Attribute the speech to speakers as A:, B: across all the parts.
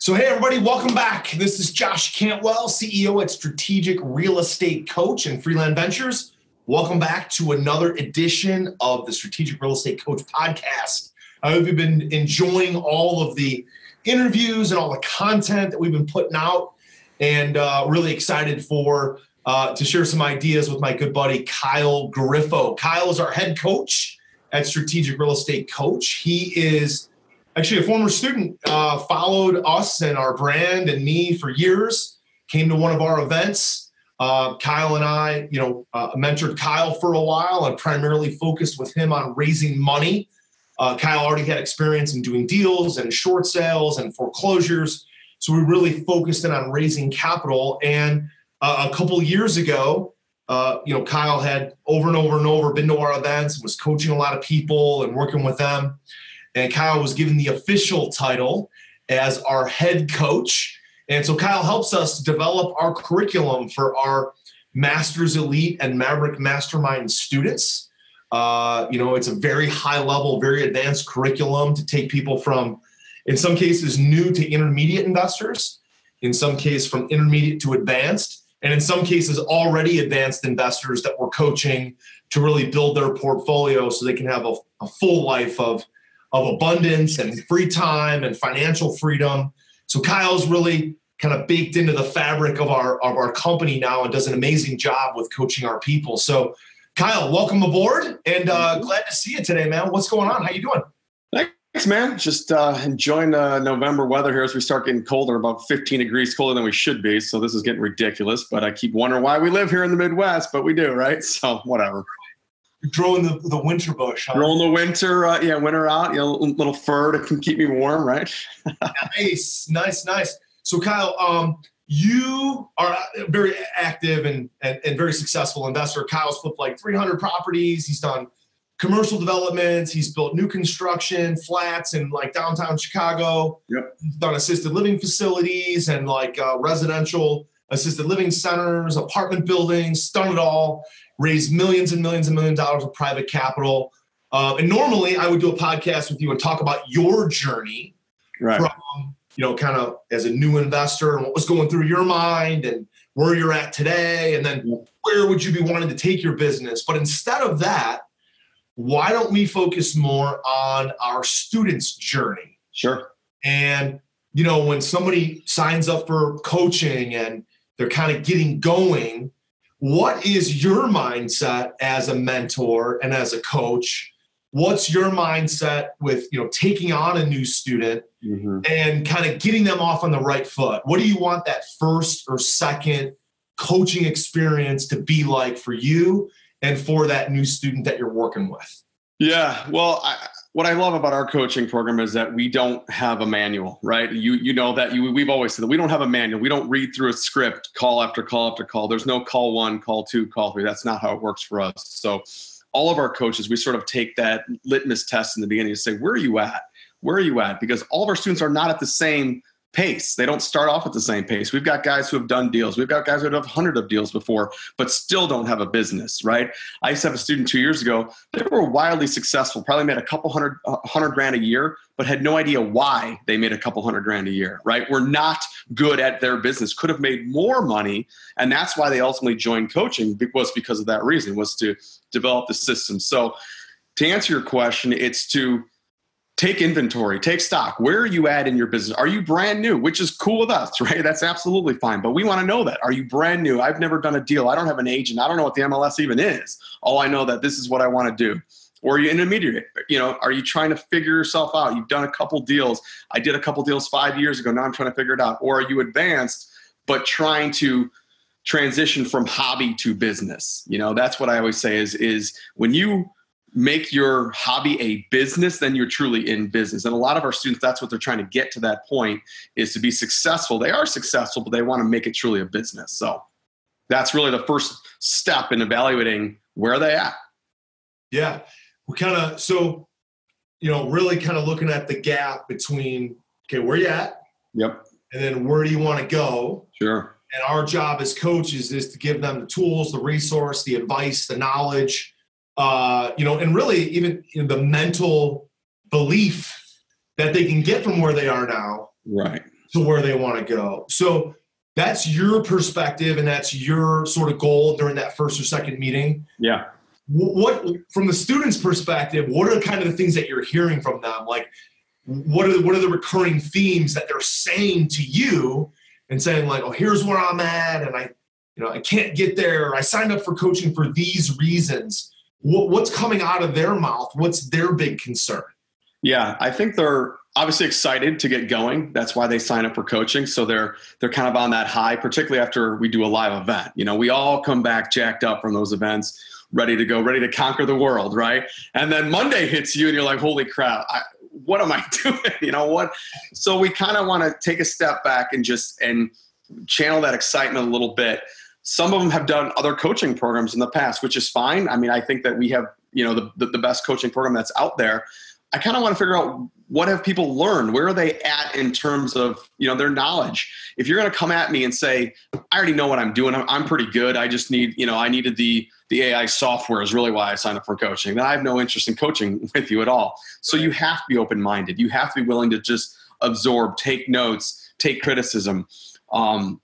A: So hey everybody, welcome back. This is Josh Cantwell, CEO at Strategic Real Estate Coach and Freeland Ventures. Welcome back to another edition of the Strategic Real Estate Coach podcast. I hope you've been enjoying all of the interviews and all the content that we've been putting out, and really excited for to share some ideas with my good buddy Kyle Griffo. Kyle is our head coach at Strategic Real Estate Coach. He is actually a former student, followed us and our brand and me for years, came to one of our events. Kyle and I, mentored Kyle for a while and primarily focused with him on raising money. Kyle already had experience in doing deals and short sales and foreclosures. So we really focused in on raising capital. And a couple of years ago, Kyle had over and over been to our events and was coaching a lot of people and working with them. And Kyle was given the official title as our head coach. And so Kyle helps us develop our curriculum for our Masters Elite and Maverick Mastermind students. It's a very high level, very advanced curriculum to take people from, in some cases, new to intermediate investors, in some cases from intermediate to advanced, and in some cases already advanced investors that we're coaching to really build their portfolio so they can have a full life of abundance and free time and financial freedom. So Kyle's really kind of baked into the fabric of our company now and does an amazing job with coaching our people. So Kyle, welcome aboard, and glad to see you today, man. What's going on? How you doing?
B: Thanks, man. Just enjoying the November weather here as we start getting colder, about 15 degrees colder than we should be. So this is getting ridiculous, but I keep wondering why we live here in the Midwest, but we do, right? So whatever.
A: You're growing the winter bush, huh?
B: Growing the winter, winter out, a little fur to keep me warm, right?
A: Nice. So Kyle, you are a very active and very successful investor. Kyle's flipped like 300 properties. He's done commercial developments. He's built new construction, flats in like downtown Chicago.
B: Yep.
A: He's done assisted living facilities and like residential assisted living centers, apartment buildings, done it all. Raised millions and millions and millions of dollars of private capital. And normally I would do a podcast with you and talk about your journey,
B: right,
A: from, kind of as a new investor and what was going through your mind and where you're at today. And then where would you be wanting to take your business? But instead of that, why don't we focus more on our students' journey?
B: Sure.
A: And, when somebody signs up for coaching and they're kind of getting going, what is your mindset as a mentor and as a coach? What's your mindset with, taking on a new student and kind of getting them off on the right foot? What do you want that first or second coaching experience to be like for you and for that new student that you're working with?
B: Yeah, well, what I love about our coaching program is that we don't have a manual, right? We've always said that we don't have a manual. We don't read through a script, call after call after call. There's no call one, call two, call three. That's not how it works for us. So all of our coaches, we sort of take that litmus test in the beginning and say, where are you at? Where are you at? Because all of our students are not at the same pace. They don't start off at the same pace. We've got guys who have done deals. We've got guys who have 100 of deals before, but still don't have a business, right? I used to have a student 2 years ago. They were wildly successful, probably made a couple hundred grand a year, but had no idea why they made a couple $100,000 a year, right? We're not good at their business, could have made more money. And that's why they ultimately joined coaching, was because of that reason, was to develop the system. So to answer your question, it's to take inventory, take stock. Where are you at in your business? Are you brand new? Which is cool with us, right? That's absolutely fine. But we want to know that. Are you brand new? I've never done a deal. I don't have an agent. I don't know what the MLS even is. All I know that this is what I want to do. Or are you intermediate? Are you trying to figure yourself out? You've done a couple deals. I did a couple deals 5 years ago. Now I'm trying to figure it out. Or are you advanced, but trying to transition from hobby to business? That's what I always say is when you make your hobby a business, then you're truly in business. And a lot of our students, that's what they're trying to get to that point, is to be successful. They are successful, but they want to make it truly a business. So that's really the first step in evaluating where are they at.
A: Yeah. We really kind of looking at the gap between, okay, where you at?
B: Yep.
A: And then where do you want to go?
B: Sure.
A: And our job as coaches is to give them the tools, the resource, the advice, the knowledge, and really even the mental belief that they can get from where they are now
B: right
A: to where they want to go. So that's your perspective, and that's your sort of goal during that first or second meeting.
B: Yeah.
A: What from the student's perspective, what are kind of the things that you're hearing from them? Like, what are the recurring themes that they're saying to you and saying like, oh, here's where I'm at, and I can't get there. I signed up for coaching for these reasons. What's coming out of their mouth? What's their big concern?
B: Yeah, I think they're obviously excited to get going. That's why they sign up for coaching. So they're kind of on that high, particularly after we do a live event. We all come back jacked up from those events, ready to go, ready to conquer the world, right? And then Monday hits you and you're like, holy crap, what am I doing? So we kind of want to take a step back and channel that excitement a little bit. Some of them have done other coaching programs in the past, which is fine. I mean, I think that we have, the best coaching program that's out there. I kind of want to figure out, what have people learned? Where are they at in terms of, their knowledge? If you're going to come at me and say, I already know what I'm doing, I'm pretty good, I just need, I needed the AI software is really why I signed up for coaching, then I have no interest in coaching with you at all. So you have to be open-minded. You have to be willing to just absorb, take notes, take criticism. I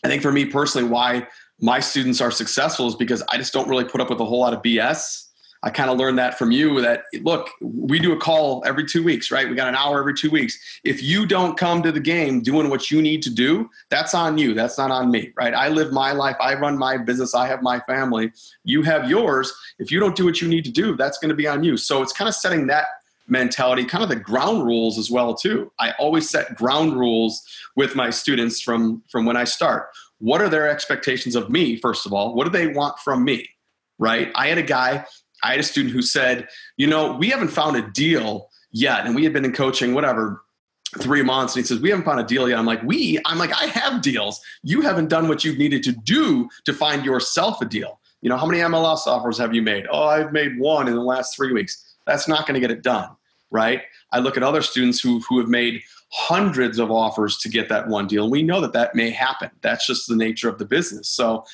B: think for me personally, why my students are successful is because I just don't really put up with a whole lot of BS. I kind of learned that from you, that look, we do a call every 2 weeks, right? We got an hour every 2 weeks. If you don't come to the game doing what you need to do, that's on you. That's not on me, right? I live my life. I run my business. I have my family. You have yours. If you don't do what you need to do, that's going to be on you. So it's kind of setting that mentality, kind of the ground rules as well too. I always set ground rules with my students from when I start. What are their expectations of me, first of all? What do they want from me, right? I had a student who said, we haven't found a deal yet. And we had been in coaching, 3 months. And he says, we haven't found a deal yet. I'm like, I have deals. You haven't done what you've needed to do to find yourself a deal. How many MLS offers have you made? Oh, I've made one in the last 3 weeks. That's not going to get it done, right? I look at other students who have made hundreds of offers to get that one deal. And we know that may happen. That's just the nature of the business. So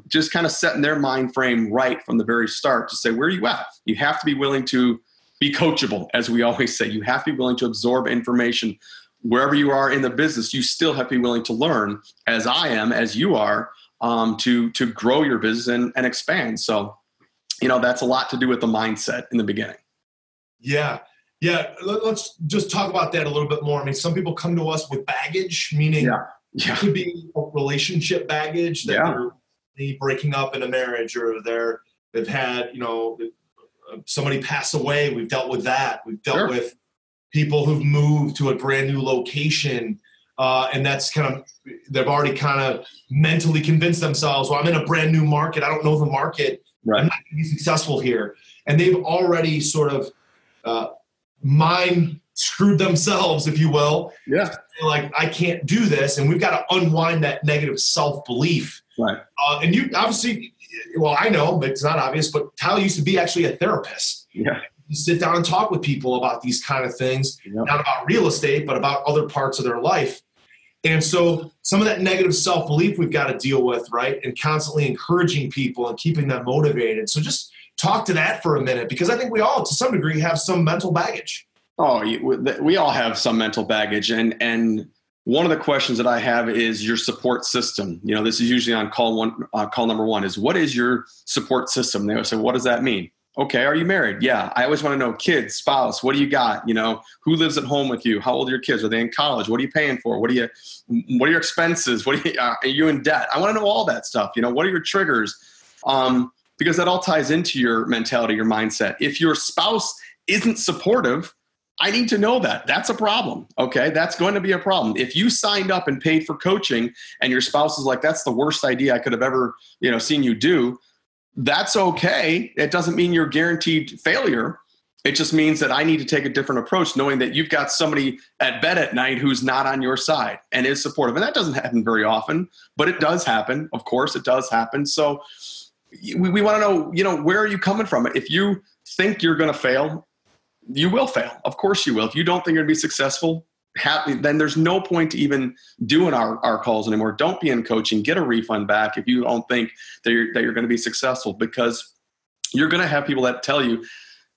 B: just kind of setting their mind frame right from the very start to say, where are you at? You have to be willing to be coachable, as we always say. You have to be willing to absorb information. Wherever you are in the business, you still have to be willing to learn, as I am, as you are, to grow your business and expand. So, that's a lot to do with the mindset in the beginning.
A: Yeah. Let's just talk about that a little bit more. I mean, some people come to us with baggage, meaning it could be a relationship baggage that they're breaking up in a marriage, or they've had, somebody pass away. We've dealt with that. We've dealt with people who've moved to a brand new location. And that's they've already kind of mentally convinced themselves, well, I'm in a brand new market. I don't know the market. Right. I'm not going to be successful here. And they've already sort of mind screwed themselves, if you will. Yeah. Like, I can't do this. And we've got to unwind that negative self-belief. Right. And you obviously, well, I know, but it's not obvious, but Tyler used to be actually a therapist. Yeah. You sit down and talk with people about these kind of things, not about real estate, but about other parts of their life. And so some of that negative self-belief we've got to deal with, right? And constantly encouraging people and keeping them motivated. So just talk to that for a minute, because I think we all, to some degree, have some mental baggage.
B: Oh, we all have some mental baggage. And one of the questions that I have is your support system. This is usually on call number one, is what is your support system? They always say, what does that mean? Okay, are you married? Yeah. I always want to know, kids, spouse, what do you got? Who lives at home with you? How old are your kids? Are they in college? What are you paying for? What are your expenses? Are you in debt? I want to know all that stuff. What are your triggers? Because that all ties into your mentality, your mindset. If your spouse isn't supportive, I need to know that. That's a problem. Okay. That's going to be a problem. If you signed up and paid for coaching and your spouse is like, that's the worst idea I could have ever, seen you do, that's okay. It doesn't mean you're guaranteed failure. It just means that I need to take a different approach, knowing that you've got somebody at bed at night who's not on your side and is supportive. And that doesn't happen very often, but it does happen. Of course, it does happen. So we want to know, where are you coming from? If you think you're going to fail, you will fail. Of course you will. If you don't think you're going to be successful, then there's no point to even doing our calls anymore. Don't be in coaching. Get a refund back if you don't think that you're going to be successful, because you're going to have people that tell you,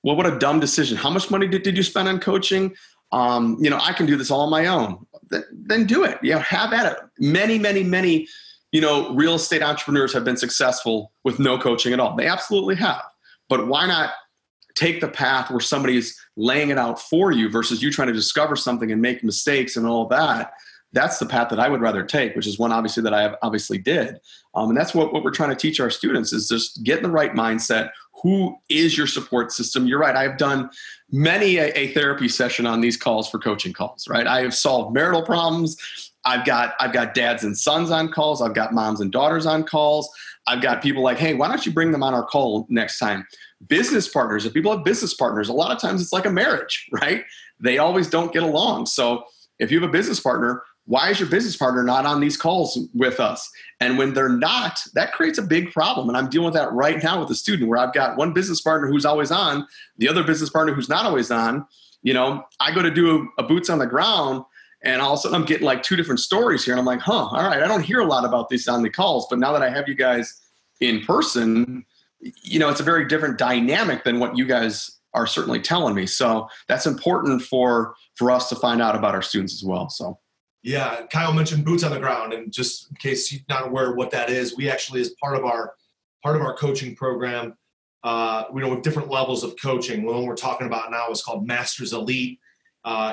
B: well, what a dumb decision. How much money did you spend on coaching? I can do this all on my own. then do it. Have at it. Many, many, many, real estate entrepreneurs have been successful with no coaching at all. They absolutely have. But why not take the path where somebody's laying it out for you versus you trying to discover something and make mistakes and all that? That's the path that I would rather take, which is one obviously that I obviously did. And that's what we're trying to teach our students is just get in the right mindset. Who is your support system? You're right. I've done many a therapy session on these calls for coaching calls, right? I have solved marital problems. I've got dads and sons on calls. I've got moms and daughters on calls. I've got people like, hey, why don't you bring them on our call next time? Business partners, if people have business partners, a lot of times it's like a marriage, right? They always don't get along. So if you have a business partner, why is your business partner not on these calls with us? And when they're not, that creates a big problem. And I'm dealing with that right now with a student where I've got one business partner who's always on, the other business partner who's not always on. I go to do a boots on the ground and all of a sudden I'm getting like two different stories here. And I'm like, all right, I don't hear a lot about this on the calls, but now that I have you guys in person, it's a very different dynamic than what you guys are certainly telling me. So that's important for us to find out about our students as well. So.
A: Yeah, Kyle mentioned boots on the ground, and just in case you're not aware of what that is, we actually, as part of our coaching program, with different levels of coaching. The one we're talking about now is called Masters Elite.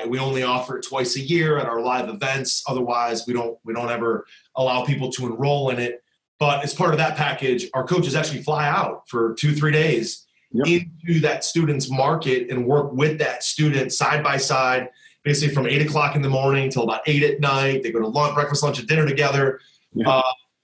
A: We only offer it twice a year at our live events. Otherwise, we don't ever allow people to enroll in it. But as part of that package, our coaches actually fly out for 2-3 days into that student's market and work with that student side by side. Basically from 8 o'clock in the morning till about 8 at night. They go to lunch, breakfast, lunch, and dinner together.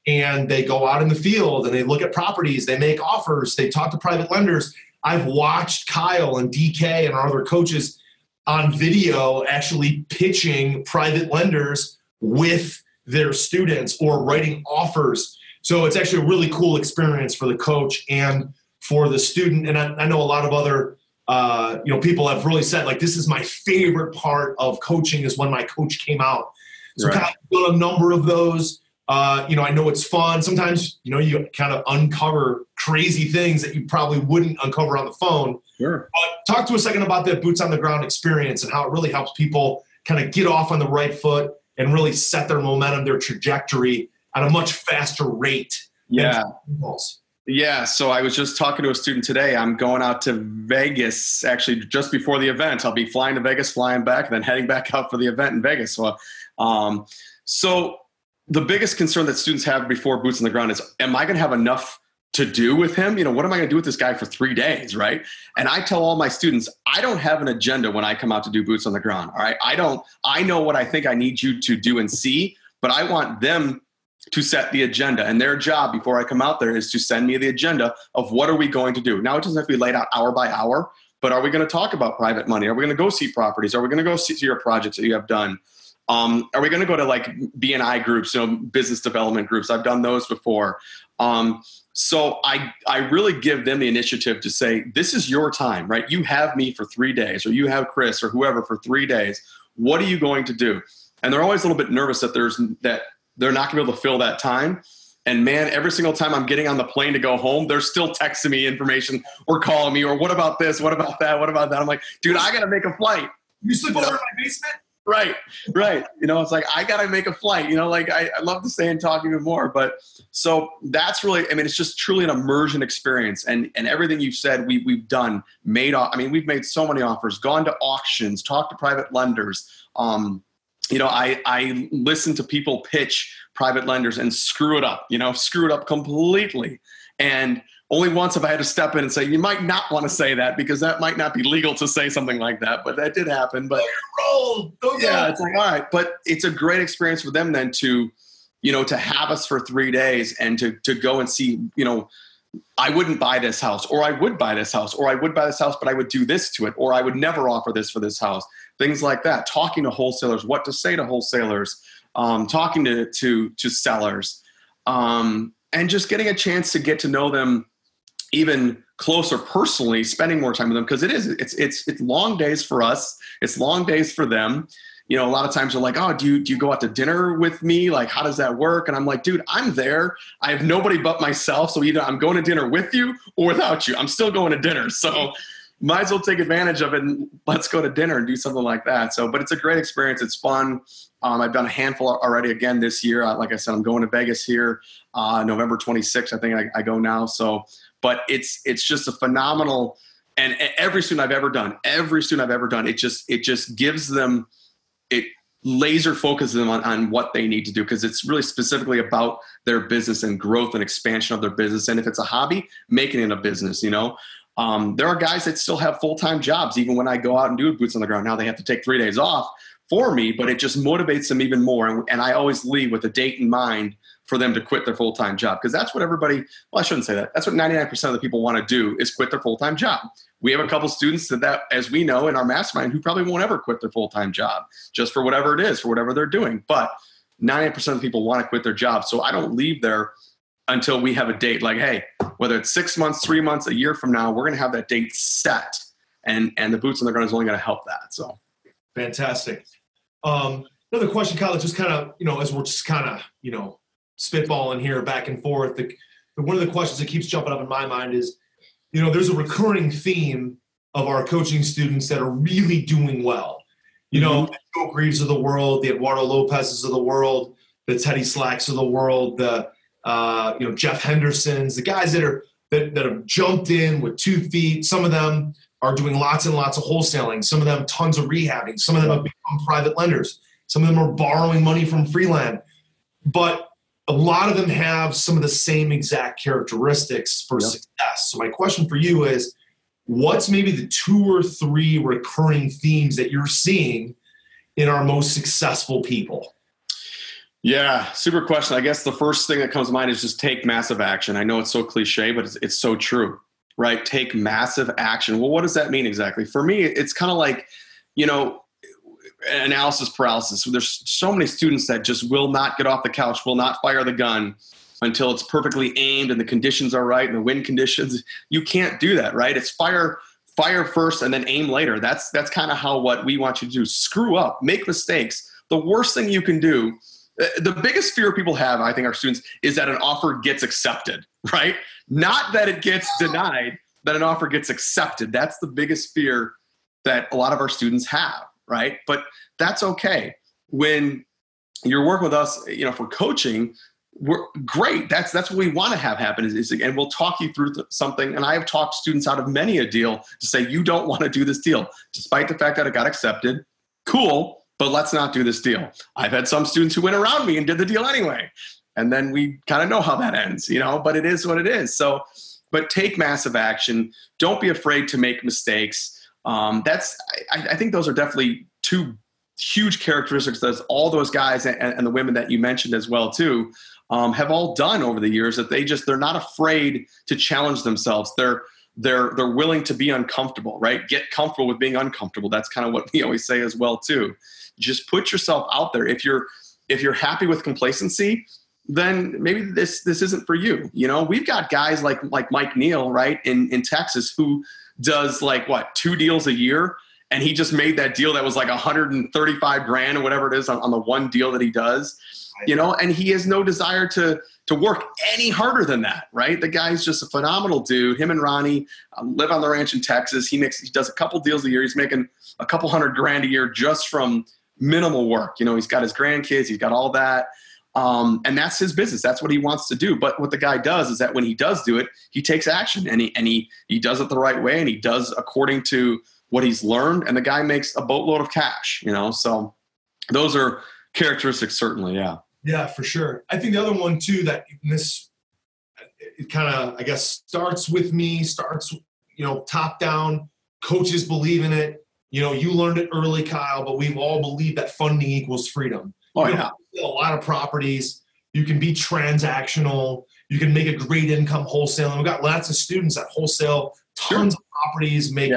A: And they go out in the field and they look at properties. They make offers. They talk to private lenders. I've watched Kyle and DK and our other coaches on video actually pitching private lenders with their students or writing offers. So it's actually a really cool experience for the coach and for the student. And I know a lot of other people have really said, like, this is my favorite part of coaching is when my coach came out. So kind of done a number of those. I know it's fun. Sometimes, you kind of uncover crazy things that you probably wouldn't uncover on the phone.
B: Sure.
A: But talk to us a second about that boots on the ground experience and how it really helps people kind of get off on the right foot and really set their momentum, their trajectory at a much faster rate.
B: Yeah. So I was just talking to a student today. I'm going out to Vegas, actually just before the event. I'll be flying to Vegas, flying back, and then heading back out for the event in Vegas. So the biggest concern that students have before boots on the ground is, am I going to have enough to do with him? What am I going to do with this guy for 3 days, right? And I tell all my students, I don't have an agenda when I come out to do boots on the ground, all right? I know what I think I need you to do and see, but I want them to set the agenda. And their job before I come out there is to send me the agenda of what are we going to do. Now, it doesn't have to be laid out hour by hour, but are we going to talk about private money? Are we going to go see properties? Are we going to go see your projects that you have done? Are we going to go to like B&I groups, business development groups? I've done those before. So I really give them the initiative to say, this is your time, right? You have me for 3 days, or you have Chris or whoever for 3 days. What are you going to do? And they're always a little bit nervous that they're not going to be able to fill that time. And man, every single time I'm getting on the plane to go home, they're still texting me information or calling me, or what about this? What about that? What about that? I'm like, dude, I got to make a flight.
A: You sleep over in my basement?
B: Right. It's like, I got to make a flight, I love to stay and talk even more. But so that's really, it's just truly an immersion experience. And everything you've said, we've done, we've made so many offers, gone to auctions, talked to private lenders. I listen to people pitch private lenders and screw it up completely. And only once have I had to step in and say, you might not want to say that because that might not be legal to say something like that, but that did happen. But it's like, all right, but it's a great experience for them then to have us for 3 days and to go and see, I wouldn't buy this house, or I would buy this house, or I would buy this house, but I would do this to it, or I would never offer this for this house. Things like that. Talking to wholesalers, what to say to wholesalers, talking to sellers, and just getting a chance to get to know them even closer personally, spending more time with them, because it's long days for us. It's long days for them. A lot of times they're like, oh, do you go out to dinner with me? Like, how does that work? And I'm like, dude, I'm there. I have nobody but myself. So either I'm going to dinner with you or without you. I'm still going to dinner. So, might as well take advantage of it and let's go to dinner and do something like that. So, but it's a great experience. It's fun. I've done a handful already again this year. Like I said, I'm going to Vegas here, November 26th. I think I go now. So, but it's just a phenomenal, and every student I've ever done, it just gives them, it laser focuses them on what they need to do, because it's really specifically about their business and growth and expansion of their business. And if it's a hobby, making it a business, you know. There are guys that still have full-time jobs, even when I go out and do boots on the ground. Now they have to take 3 days off for me, but it just motivates them even more. And I always leave with a date in mind for them to quit their full-time job, because that's what everybody, well, I shouldn't say that. That's what 99% of the people want to do, is quit their full-time job. We have a couple students that, as we know in our mastermind, who probably won't ever quit their full-time job just for whatever it is, for whatever they're doing. But 99% of people want to quit their job. So I don't leave there until we have a date, like, hey, whether it's 6 months, 3 months, a year from now, we're going to have that date set. And the boots on the ground is only going to help that. So
A: fantastic. Another question, Kyle, just kind of, as we're just kind of, spitballing here back and forth. One of the questions that keeps jumping up in my mind is, there's a recurring theme of our coaching students that are really doing well. The Joe Greaves of the world, the Eduardo Lopez's of the world, the Teddy Slacks of the world, the Jeff Hendersons, the guys that have jumped in with 2 feet. Some of them are doing lots and lots of wholesaling. Some of them tons of rehabbing. Some of them have become private lenders. Some of them are borrowing money from Freeland. But a lot of them have some of the same exact characteristics for success. So my question for you is, what's maybe the 2 or 3 recurring themes that you're seeing in our most successful people?
B: Yeah, super question. I guess the first thing that comes to mind is just take massive action. I know it's so cliche, but it's so true, right? Take massive action. Well, what does that mean exactly? For me, it's kind of like, analysis paralysis. So there's so many students that just will not get off the couch, will not fire the gun until it's perfectly aimed and the conditions are right and the wind conditions. You can't do that, right? It's fire first and then aim later. That's kind of what we want you to do. Screw up, make mistakes. The worst thing you can do, the biggest fear people have, I think, our students, is that an offer gets accepted, right? Not that it gets denied, that an offer gets accepted. That's the biggest fear that a lot of our students have, right? But that's okay. When you're working with us, for coaching, we're great. That's what we want to have happen and we'll talk you through something. And I have talked students out of many a deal to say, you don't want to do this deal, despite the fact that it got accepted. Cool, but let's not do this deal. I've had some students who went around me and did the deal anyway. And then we kind of know how that ends, but it is what it is. So, but take massive action. Don't be afraid to make mistakes. I think those are definitely 2 huge characteristics that all those guys and the women that you mentioned as well too, have all done over the years, that they're not afraid to challenge themselves. They're willing to be uncomfortable, right? Get comfortable with being uncomfortable. That's kind of what we always say as well too. Just put yourself out there. If you're happy with complacency, then maybe this isn't for you. We've got guys like Mike Neal, right, in Texas, who does 2 deals a year. And he just made that deal that was like $135,000 or whatever it is on the one deal that he does, and he has no desire to work any harder than that, right? The guy's just a phenomenal dude. Him and Ronnie live on the ranch in Texas. He does a couple deals a year. He's making a couple $100,000 a year just from minimal work. He's got his grandkids, he's got all that. And that's his business. That's what he wants to do. But what the guy does is that when he does do it, he takes action and he does it the right way, and he does according to what he's learned, and the guy makes a boatload of cash, so those are characteristics, certainly. Yeah.
A: Yeah, for sure. I think the other one too, that it kind of, I guess, starts, top down. Coaches believe in it. You learned it early, Kyle, but we've all believed that funding equals freedom.
B: Oh, yeah.
A: A lot of properties. You can be transactional. You can make a great income wholesaling. We've got lots of students that wholesale tons of properties, make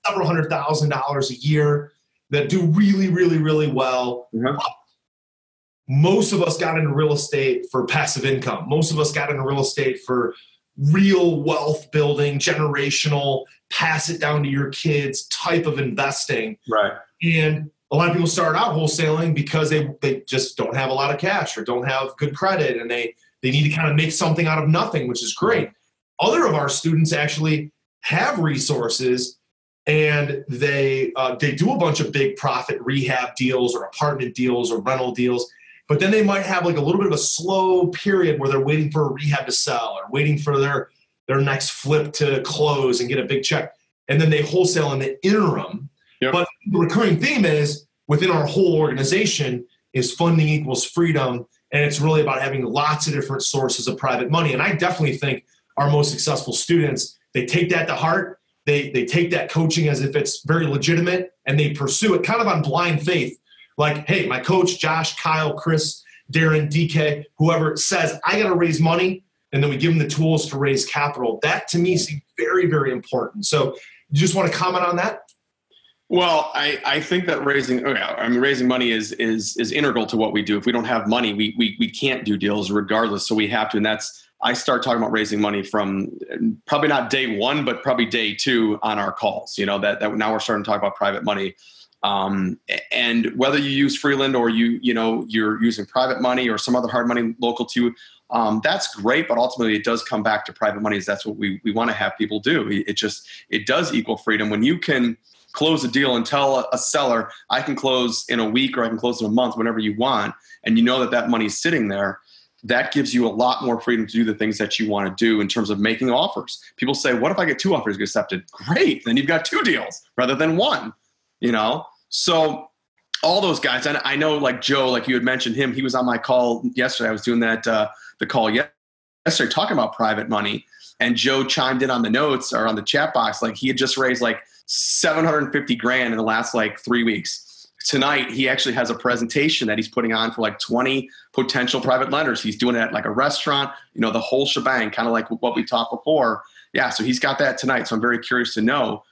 A: several $100,000 a year, that do really, really, really well.
B: Mm-hmm.
A: Most of us got into real estate for passive income. Most of us got into real estate for real wealth building, generational, pass it down to your kids type of investing.
B: Right.
A: And a lot of people start out wholesaling because they just don't have a lot of cash or don't have good credit, and they need to kind of make something out of nothing, which is great. Other of our students actually have resources, and they do a bunch of big profit rehab deals or apartment deals or rental deals, but then they might have like a little bit of a slow period where they're waiting for a rehab to sell or waiting for their next flip to close and get a big check. And then they wholesale in the interim. Yep. But the recurring theme is within our whole organization is funding equals freedom. And it's really about having lots of different sources of private money. And I definitely think our most successful students, they take that to heart. They take that coaching as if it's very legitimate, and they pursue it kind of on blind faith. Like, hey, my coach, Josh, Kyle, Chris, Darren, DK, whoever says, I got to raise money, and then we give them the tools to raise capital. That to me seems very, very important. So you just want to comment on that?
B: Well, I think that raising money is integral to what we do. If we don't have money, we can't do deals regardless. So we have to, and I start talking about raising money from probably not day one, but probably day two on our calls. That now we're starting to talk about private money. And whether you use Freeland or you're using private money or some other hard money local to you, that's great. But ultimately it does come back to private money. That's what we want to have people do. It does equal freedom when you can close a deal and tell a seller, I can close in a week or I can close in a month, whenever you want. And you know that money's sitting there. That gives you a lot more freedom to do the things that you want to do in terms of making offers. People say, what if I get 2 offers accepted? Great. Then you've got 2 deals rather than 1, So all those guys, and I know like Joe, like you had mentioned him, he was on my call yesterday. I was doing the call yesterday talking about private money, and Joe chimed in on the notes or on the chat box. Like he had just raised like $750,000 in the last like 3 weeks. Tonight, he actually has a presentation that he's putting on for like 20 potential private lenders. He's doing it at like a restaurant, the whole shebang, kind of like what we talked before. Yeah, so he's got that tonight. So I'm very curious to know.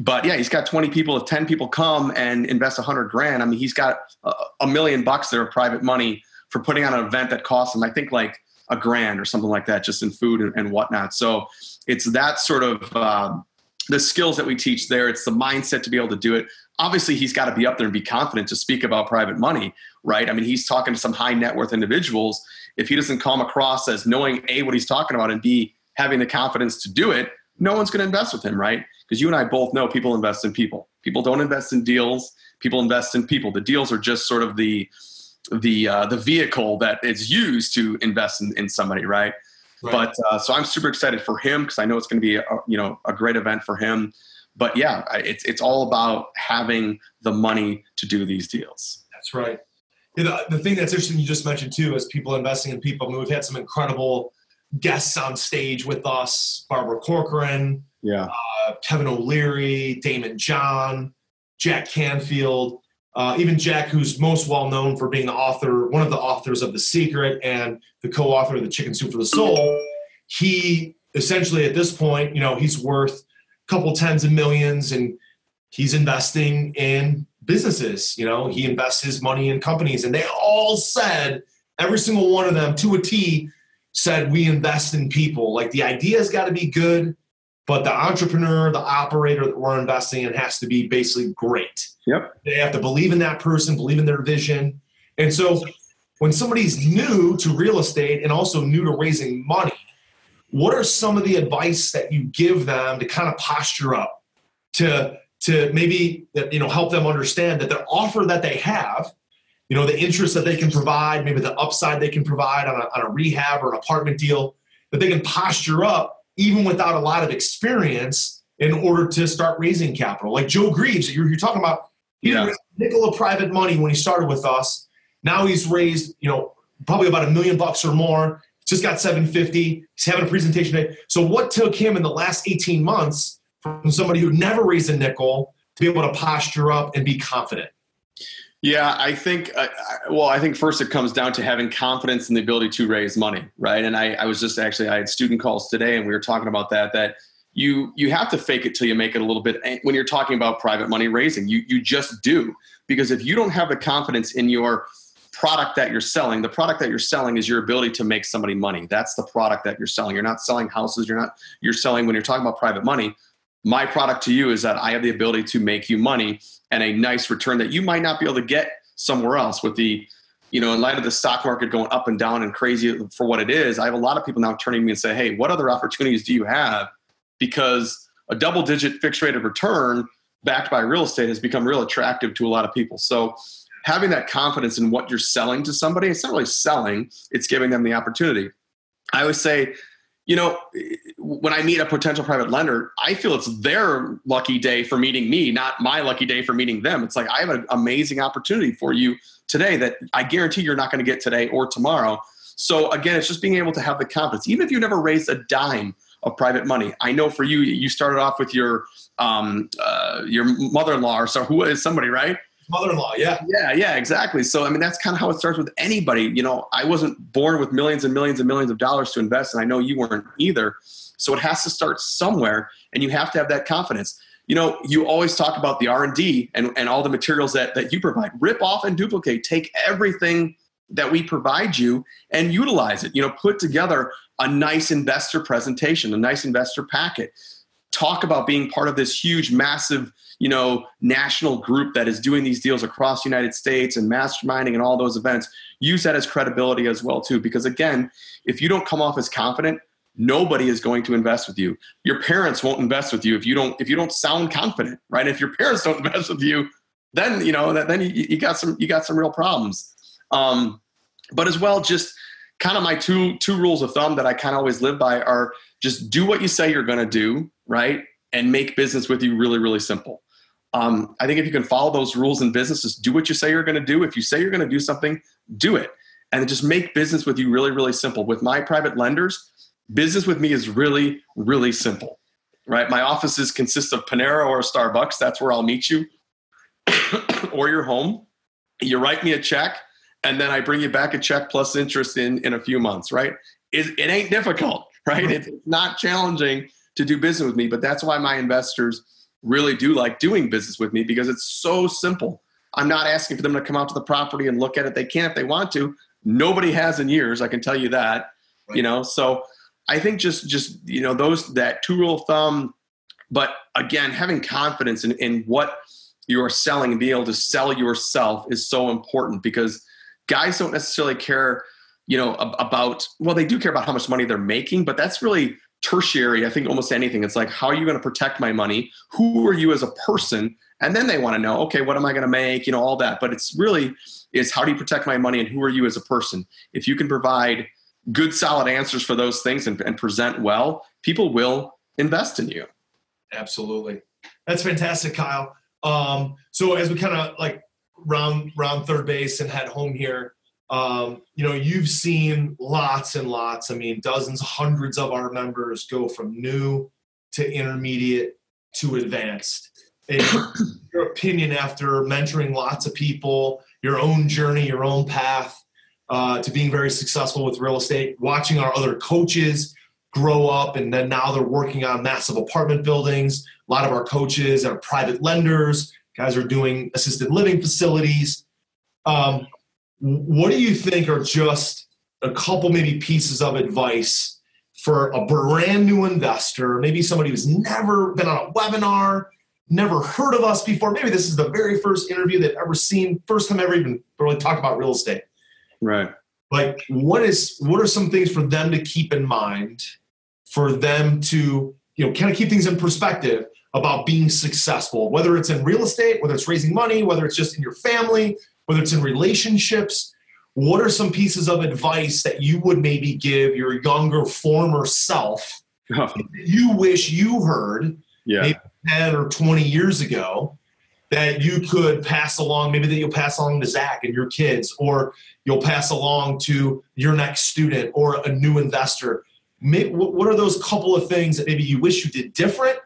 B: But yeah, he's got 20 people. If 10 people come and invest $100,000, I mean, he's got $1 million there of private money for putting on an event that costs him, I think, like $1,000 or something like that, just in food and whatnot. So it's that sort of the skills that we teach there. It's the mindset to be able to do it. Obviously, he's got to be up there and be confident to speak about private money, right? I mean, he's talking to some high net worth individuals. If he doesn't come across as knowing A, what he's talking about, and B, having the confidence to do it, no one's going to invest with him, right? Because you and I both know people invest in people. People don't invest in deals. People invest in people. The deals are just sort of the vehicle that is used to invest in somebody, right? But so I'm super excited for him because I know it's going to be a great event for him. But yeah, it's all about having the money to do these deals.
A: That's right. The thing that's interesting you just mentioned too is people investing in people. I mean, we've had some incredible guests on stage with us: Barbara Corcoran, Kevin O'Leary, Damon John, Jack Canfield, even Jack, who's most well known for being one of the authors of The Secret and the co-author of The Chicken Soup for the Soul. He essentially at this point, he's worth couple tens of millions, and he's investing in businesses. He invests his money in companies, and they all said, every single one of them to a T said, we invest in people. Like the idea's got to be good, but the entrepreneur, the operator that we're investing in has to be basically great.
B: Yep.
A: They have to believe in that person, believe in their vision. And so when somebody's new to real estate and also new to raising money, what are some of the advice that you give them to kind of posture up to maybe help them understand that the offer that they have, the interest that they can provide, maybe the upside they can provide on a rehab or an apartment deal, that they can posture up even without a lot of experience in order to start raising capital? Like Joe Greaves, you're talking about, he didn't raise a nickel of private money when he started with us. Now he's raised, probably about $1 million or more. Just got 750. He's having a presentation today. So what took him in the last 18 months from somebody who never raised a nickel to be able to posture up and be confident?
B: Yeah, I think, I think first it comes down to having confidence in the ability to raise money, right? And I was just I had student calls today and we were talking about that you have to fake it till you make it a little bit. When you're talking about private money raising, you just do. Because if you don't have the confidence in your product that you're selling, the product that you're selling is your ability to make somebody money. That's the product that you're selling. You're not selling houses. You're selling, when you're talking about private money, my product to you is that I have the ability to make you money and a nice return that you might not be able to get somewhere else with the, in light of the stock market going up and down and crazy for what it is. I have a lot of people now turning to me and say, hey, what other opportunities do you have? Because a double-digit fixed rate of return backed by real estate has become real attractive to a lot of people. So having that confidence in what you're selling to somebody, it's not really selling, it's giving them the opportunity. I always say, when I meet a potential private lender, I feel it's their lucky day for meeting me, not my lucky day for meeting them. It's like, I have an amazing opportunity for you today that I guarantee you're not going to get today or tomorrow. So again, it's just being able to have the confidence, even if you never raised a dime of private money. I know for you, you started off with your mother-in-law, or so, who is somebody, right?
A: Mother-in-law, yeah.
B: Yeah, exactly. So, I mean, that's kind of how it starts with anybody. I wasn't born with millions and millions and millions of dollars to invest, and I know you weren't either. So it has to start somewhere, and you have to have that confidence. You always talk about the R&D and all the materials that you provide. Rip off and duplicate. Take everything that we provide you and utilize it. Put together a nice investor presentation, a nice investor packet. Talk about being part of this huge, massive, national group that is doing these deals across the United States and masterminding and all those events. Use that as credibility as well too, because again, if you don't come off as confident, nobody is going to invest with you. Your parents won't invest with you if you don't sound confident, right? If your parents don't invest with you, then then you got some real problems. But as well, just kind of my two rules of thumb that I kind of always live by are just do what you say you're going to do, right? And make business with you really, really simple. I think if you can follow those rules in business, just do what you say you're going to do. If you say you're going to do something, do it. And just make business with you really, really simple. With my private lenders, business with me is really, really simple, right? My offices consist of Panera or a Starbucks. That's where I'll meet you or your home. You write me a check, and then I bring you back a check plus interest in a few months, right? It ain't difficult, right? It's not challenging to do business with me, but that's why my investors really do like doing business with me, because it's so simple. I'm not asking for them to come out to the property and look at it. They can if they want to. Nobody has in years, I can tell you that. Right. So I think just that two rule of thumb, but again, having confidence in what you're selling and being able to sell yourself is so important, because guys don't necessarily care, about, well, they do care about how much money they're making, but that's really tertiary. I think almost anything. It's like, how are you going to protect my money? Who are you as a person? And then they want to know, okay, what am I going to make? All that. But it's really is how do you protect my money and who are you as a person? If you can provide good, solid answers for those things and present well, people will invest in you.
A: Absolutely. That's fantastic, Kyle. So as we kind of like round third base and head home here, you've seen lots and lots, dozens, hundreds of our members go from new to intermediate to advanced. In your opinion, after mentoring lots of people, your own journey, your own path to being very successful with real estate, watching our other coaches grow up, and then now they're working on massive apartment buildings. A lot of our coaches are private lenders. Guys are doing assisted living facilities. What do you think are just a couple maybe pieces of advice for a brand new investor, maybe somebody who's never been on a webinar, never heard of us before? Maybe this is the very first interview they've ever seen, first time ever even really talk about real estate.
B: Right.
A: Like, what are some things for them to keep in mind, for them to, kind of keep things in perspective about being successful, whether it's in real estate, whether it's raising money, whether it's just in your family, whether it's in relationships? What are some pieces of advice that you would maybe give your younger former self that you wish you heard maybe 10 or 20 years ago that you could pass along, maybe that you'll pass along to Zach and your kids, or you'll pass along to your next student or a new investor? What are those couple of things that maybe you wish you did different,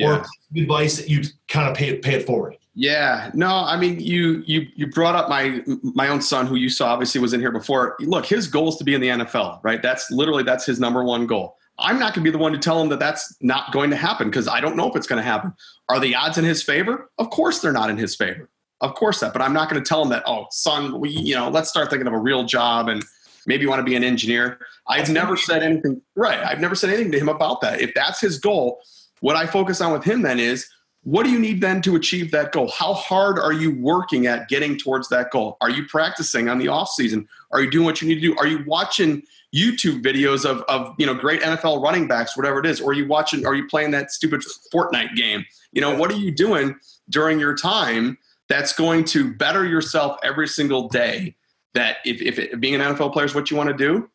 A: or advice that you'd kind of pay it forward?
B: Yeah, no, you brought up my own son, who you saw obviously was in here before. Look, his goal is to be in the NFL, right? That's his number one goal. I'm not going to be the one to tell him that that's not going to happen, because I don't know if it's going to happen. Are the odds in his favor? Of course they're not in his favor. Of course not. But I'm not going to tell him that, oh, son, let's start thinking of a real job and maybe you want to be an engineer. I've never said anything. Right. I've never said anything to him about that. If that's his goal, what I focus on with him then is, what do you need then to achieve that goal? How hard are you working at getting towards that goal? Are you practicing on the off season? Are you doing what you need to do? Are you watching YouTube videos of great NFL running backs, whatever it is? Or are you playing that stupid Fortnite game? What are you doing during your time that's going to better yourself every single day? That if being an NFL player is what you want to do,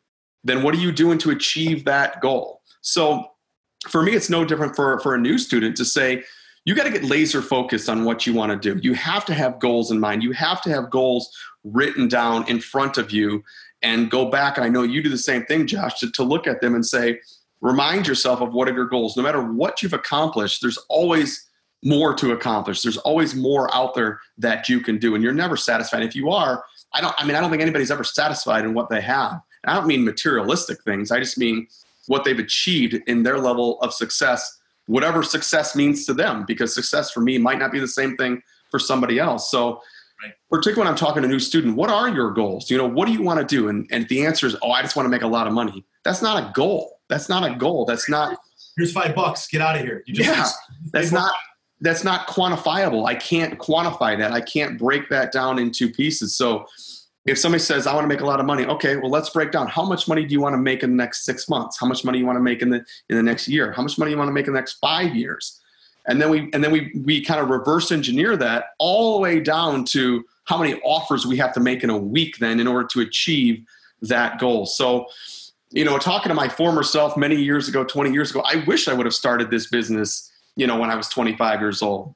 B: then what are you doing to achieve that goal? So for me, it's no different for a new student to say, you got to get laser focused on what you want to do. You have to have goals in mind. You have to have goals written down in front of you and go back. And I know you do the same thing, Josh, to look at them and say, remind yourself of what are your goals. No matter what you've accomplished, there's always more to accomplish. There's always more out there that you can do. And you're never satisfied. If you are, I don't think anybody's ever satisfied in what they have. And I don't mean materialistic things. I just mean what they've achieved in their level of success, whatever success means to them, because success for me might not be the same thing for somebody else. So particularly when I'm talking to a new student, what are your goals? What do you want to do? And if the answer is, I just want to make a lot of money. That's not a goal. That's not a goal. That's not,
A: here's $5, get out of here.
B: That's not quantifiable. I can't quantify that. I can't break that down into pieces. So if somebody says, I want to make a lot of money, okay, well, let's break down. How much money do you want to make in the next 6 months? How much money you want to make in the next year? How much money you want to make in the next 5 years? And then we kind of reverse engineer that all the way down to how many offers we have to make in a week then in order to achieve that goal. So, talking to my former self many years ago, 20 years ago, I wish I would have started this business, when I was 25 years old.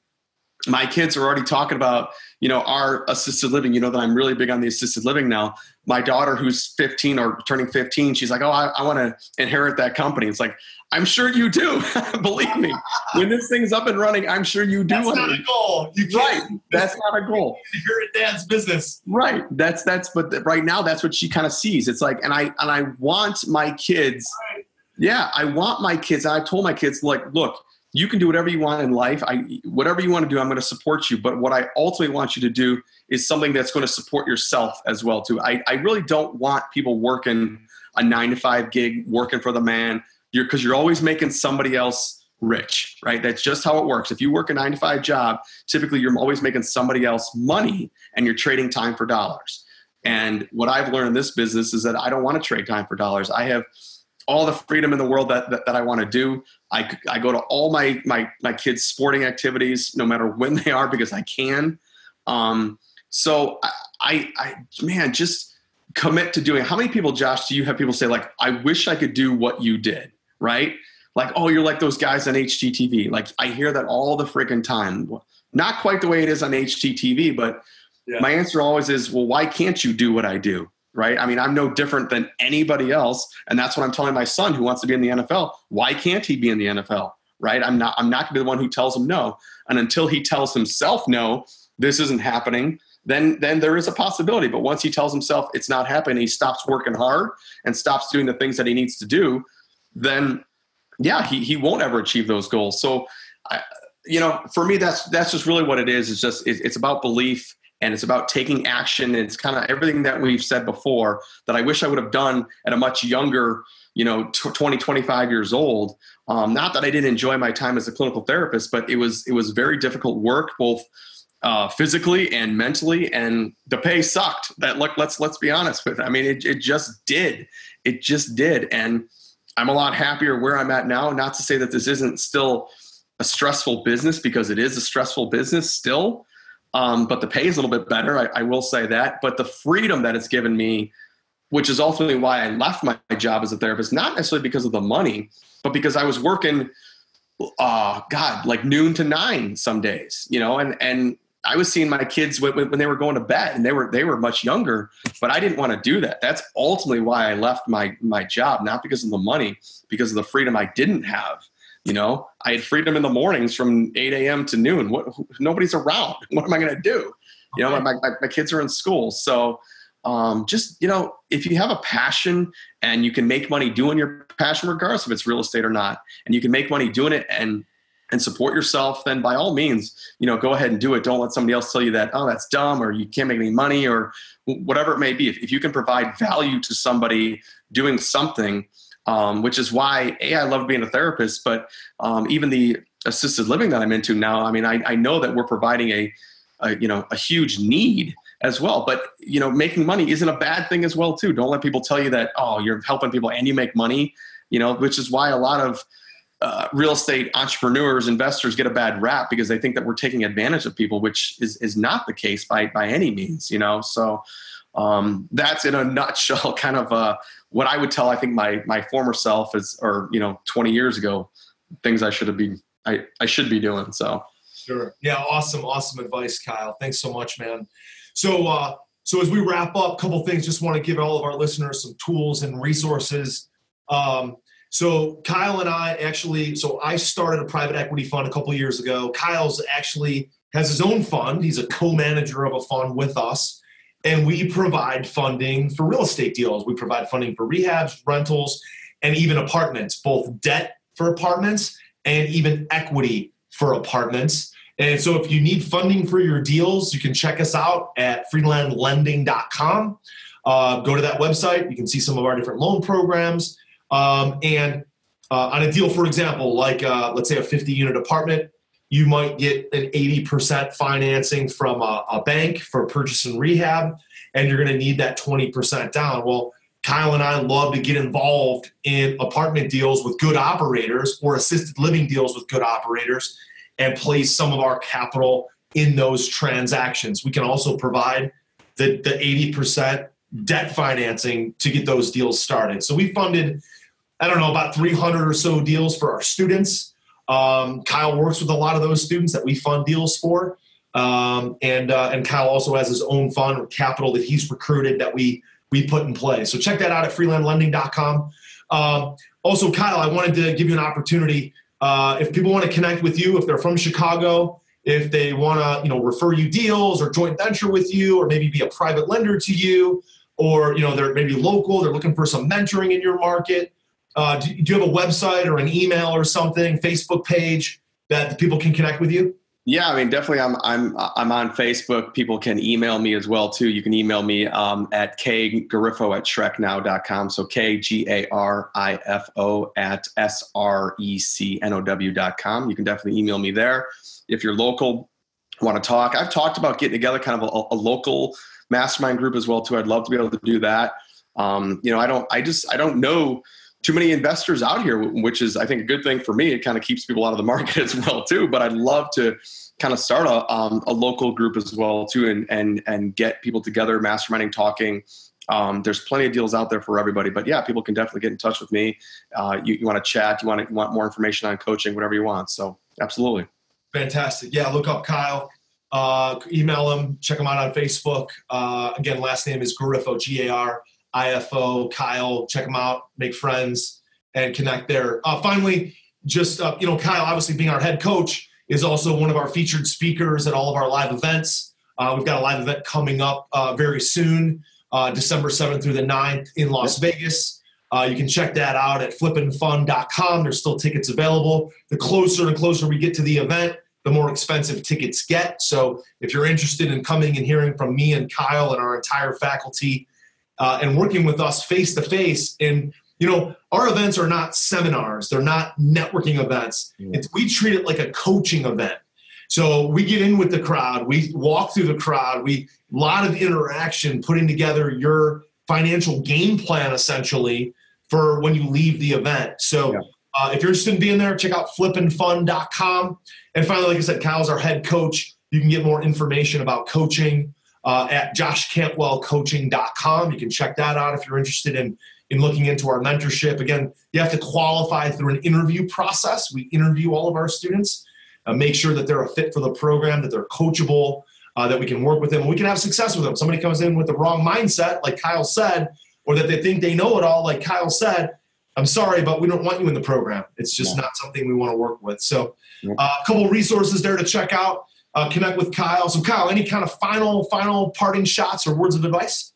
B: My kids are already talking about, our assisted living, that I'm really big on the assisted living now. My daughter, who's 15 or turning 15, she's like, I want to inherit that company. It's like, I'm sure you do. Believe me, when this thing's up and running, I'm sure you do.
A: That's not a goal.
B: Right. That's not a goal.
A: Inherit dad's business.
B: Right. But right now that's what she kind of sees. It's like, and I want my kids. Yeah. I want my kids. And I told my kids, look, you can do whatever you want in life. Whatever you want to do, I'm going to support you. But what I ultimately want you to do is something that's going to support yourself as well, too. I really don't want people working a 9-to-5 gig, working for the man, because you're always making somebody else rich, right? That's just how it works. If you work a 9-to-5 job, typically you're always making somebody else money and you're trading time for dollars. And what I've learned in this business is that I don't want to trade time for dollars. I have all the freedom in the world that I want to do. I go to all my kids' sporting activities, no matter when they are, because I can. So man, just commit to doing. How many people, Josh, do you have people say, I wish I could do what you did, right? You're like those guys on HGTV. I hear that all the freaking time. Not quite the way it is on HGTV, but my answer always is, well, why can't you do what I do? Right? I mean, I'm no different than anybody else. And that's what I'm telling my son who wants to be in the NFL. Why can't he be in the NFL? Right? I'm not going to be the one who tells him no. And until he tells himself, no, this isn't happening, then there is a possibility. But once he tells himself it's not happening, he stops working hard and stops doing the things that he needs to do, then he won't ever achieve those goals. So, for me, that's just really what it is. It's about belief. And it's about taking action. And it's kind of everything that we've said before that I wish I would have done at a much younger, 20, 25 years old. Not that I didn't enjoy my time as a clinical therapist, but it was very difficult work, both physically and mentally. And the pay sucked. Let's be honest with it. I mean, it just did. It just did. And I'm a lot happier where I'm at now. Not to say that this isn't still a stressful business, because it is a stressful business still. But the pay is a little bit better. I will say that. But the freedom that it's given me, which is ultimately why I left my job as a therapist, not necessarily because of the money, but because I was working, noon to 9 some days, and I was seeing my kids when they were going to bed, and they were much younger, but I didn't want to do that. That's ultimately why I left my job, not because of the money, because of the freedom I didn't have. I had freedom in the mornings from 8 a.m. to noon. Nobody's around. What am I going to do? My kids are in school. So if you have a passion and you can make money doing your passion, regardless if it's real estate or not, and you can make money doing it and support yourself, then by all means, go ahead and do it. Don't let somebody else tell you that, oh, that's dumb, or you can't make any money, or whatever it may be. If you can provide value to somebody doing something, which is why I love being a therapist, but even the assisted living that I'm into now, I mean, I know that we're providing a huge need as well, but making money isn't a bad thing as well too. Don't let people tell you that, oh, you're helping people and you make money, which is why a lot of real estate entrepreneurs, investors get a bad rap because they think that we're taking advantage of people, which is not the case by any means, So that's in a nutshell kind of what I would tell, I think my former self is, or 20 years ago, things I should be doing. So.
A: Sure. Yeah. Awesome advice, Kyle. Thanks so much, man. So as we wrap up, a couple things, just want to give all of our listeners some tools and resources. So Kyle and I I started a private equity fund a couple of years ago. Kyle's actually has his own fund. He's a co-manager of a fund with us, and we provide funding for real estate deals. We provide funding for rehabs, rentals, and even apartments, both debt for apartments and even equity for apartments. And so if you need funding for your deals, you can check us out at freelandlending.com. Go to that website. You can see some of our different loan programs. And on a deal, for example, like let's say a 50-unit apartment, you might get an 80% financing from a bank for purchase and rehab, and you're going to need that 20% down. Well, Kyle and I love to get involved in apartment deals with good operators or assisted living deals with good operators and place some of our capital in those transactions. We can also provide the 80% debt financing to get those deals started. So we funded, about 300 or so deals for our students. Kyle works with a lot of those students that we fund deals for. And Kyle also has his own fund or capital that he's recruited that we put in place. So check that out at freelandlending.com. Also, Kyle, I wanted to give you an opportunity. If people want to connect with you, if they're from Chicago, if they want to, refer you deals or joint venture with you, or maybe be a private lender to you, or, they're maybe local, they're looking for some mentoring in your market. Do you have a website or an email or something, Facebook page that people can connect with you?
B: Yeah, I mean, definitely. I'm on Facebook. People can email me as well too. You can email me at kgarifo@shreknow.com. So KGARIFO at SRECNOW.com. You can definitely email me there. If you're local, want to talk. I've talked about getting together kind of a local mastermind group as well too. I'd love to be able to do that. I don't know too many investors out here, which is, I think, a good thing for me. It kind of keeps people out of the market as well too. But I'd love to kind of start a local group as well too, and get people together, masterminding, talking. There's plenty of deals out there for everybody. But yeah, people can definitely get in touch with me. You want to chat, you want more information on coaching, whatever you want. So absolutely.
A: Fantastic. Yeah, look up Kyle. Email him. Check him out on Facebook. Again, last name is Garifo, GARIFO. Kyle, check him out, make friends, and connect there. Finally, just, Kyle, obviously being our head coach, is also one of our featured speakers at all of our live events. We've got a live event coming up very soon, December 7th through the 9th in Las Vegas. You can check that out at flippinfun.com. There's still tickets available. The closer and closer we get to the event, the more expensive tickets get. So if you're interested in coming and hearing from me and Kyle and our entire faculty, and working with us face-to-face. And, our events are not seminars. They're not networking events. We treat it like a coaching event. So we get in with the crowd. We walk through the crowd. A lot of interaction, putting together your financial game plan, essentially, for when you leave the event. So if you're interested in being there, check out flippinfun.com. And finally, like I said, Kyle's our head coach. You can get more information about coaching at joshcantwellcoaching.com. You can check that out if you're interested in looking into our mentorship. Again, you have to qualify through an interview process. We interview all of our students, make sure that they're a fit for the program, that they're coachable, that we can work with them, and we can have success with them. Somebody comes in with the wrong mindset, like Kyle said, or that they think they know it all, like Kyle said, I'm sorry, but we don't want you in the program. It's just not something we want to work with. So a couple of resources there to check out. Connect with Kyle. So Kyle, any kind of final parting shots or words of advice?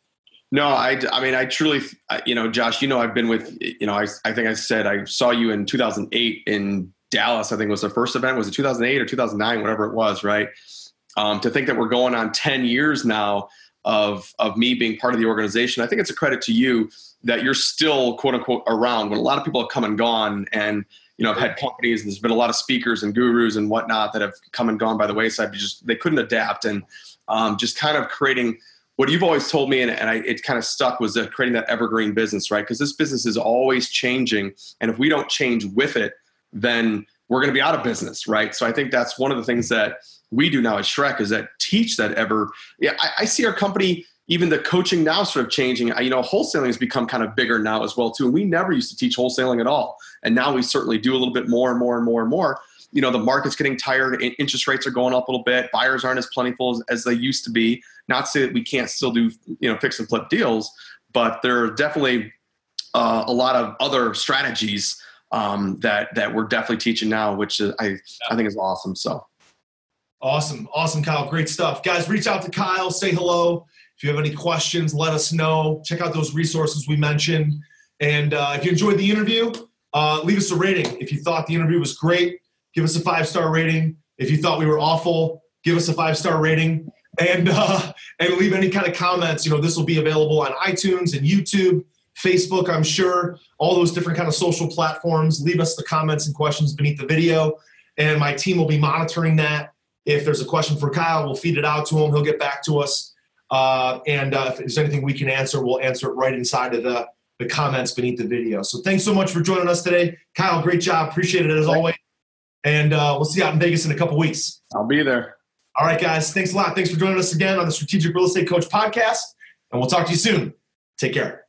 B: No, I mean, I truly, Josh, I've been with, I think I said I saw you in 2008 in Dallas. I think was the first event. Was it 2008 or 2009, whatever it was, right? To think that we're going on 10 years now of me being part of the organization. I think it's a credit to you that you're still, quote unquote, around when a lot of people have come and gone. And, I've had companies, there's been a lot of speakers and gurus and whatnot that have come and gone by the wayside. They couldn't adapt. And just kind of creating what you've always told me, and it kind of stuck, was creating that evergreen business, right? Because this business is always changing. And if we don't change with it, then we're going to be out of business, right? So I think that's one of the things that we do now at Shrek, is that teach that I see our company, even the coaching now sort of changing. Wholesaling has become kind of bigger now as well too. And we never used to teach wholesaling at all. And now we certainly do a little bit more and more and more and more. The market's getting tired. Interest rates are going up a little bit. Buyers aren't as plentiful as they used to be. Not to say that we can't still do, fix and flip deals, but there are definitely a lot of other strategies that we're definitely teaching now, which I think is awesome. So.
A: Awesome, Kyle. Great stuff. Guys, reach out to Kyle, say hello. If you have any questions, let us know. Check out those resources we mentioned. And if you enjoyed the interview, leave us a rating. If you thought the interview was great, give us a 5-star rating. If you thought we were awful, give us a 5-star rating. And leave any kind of comments. This will be available on iTunes and YouTube, Facebook, I'm sure, all those different kind of social platforms. Leave us the comments and questions beneath the video. And my team will be monitoring that. If there's a question for Kyle, we'll feed it out to him. He'll get back to us. If there's anything we can answer, we'll answer it right inside of the comments beneath the video. So thanks so much for joining us today. Kyle, great job. Appreciate it as always. And we'll see you out in Vegas in a couple weeks.
B: I'll be there.
A: All right, guys. Thanks a lot. Thanks for joining us again on the Strategic Real Estate Coach podcast. And we'll talk to you soon. Take care.